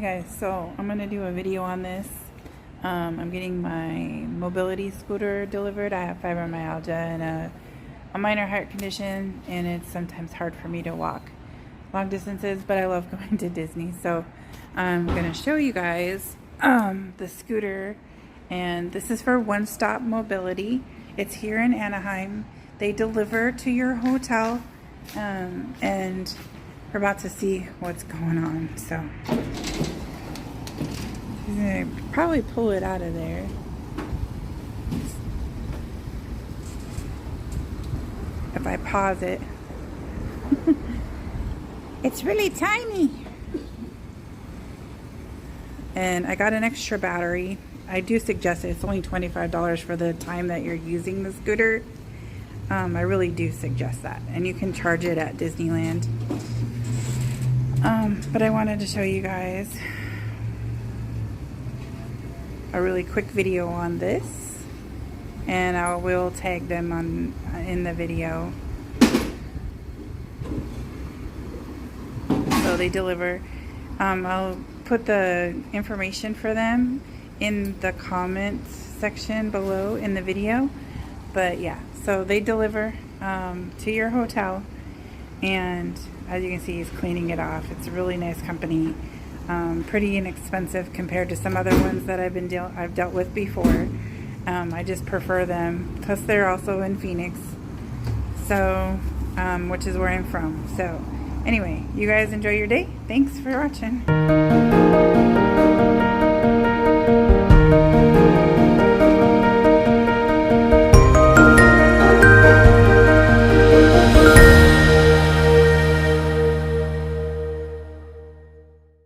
Hey guys, so I'm gonna do a video on this. I'm getting my mobility scooter delivered. I have fibromyalgia and a minor heart condition, and it's sometimes hard for me to walk long distances, but I love going to Disney. So I'm gonna show you guys the scooter, and this is for One Stop Mobility. It's here in Anaheim. They deliver to your hotel, and we're about to see what's going on. So I'm gonna probably pull it out of there. If I pause it. It's really tiny. And I got an extra battery. I do suggest it. It's only $25 for the time that you're using the scooter. I really do suggest that. And you can charge it at Disneyland. But I wanted to show you guys a really quick video on this, and I will tag them in the video. So they deliver. I'll put the information for them in the comments section below in the video. But yeah, so they deliver to your hotel, and as you can see, he's cleaning it off. It's a really nice company. Pretty inexpensive compared to some other ones that I've dealt with before. I just prefer them. Plus, they're also in Phoenix, so which is where I'm from. So, anyway, you guys enjoy your day. Thanks for watching.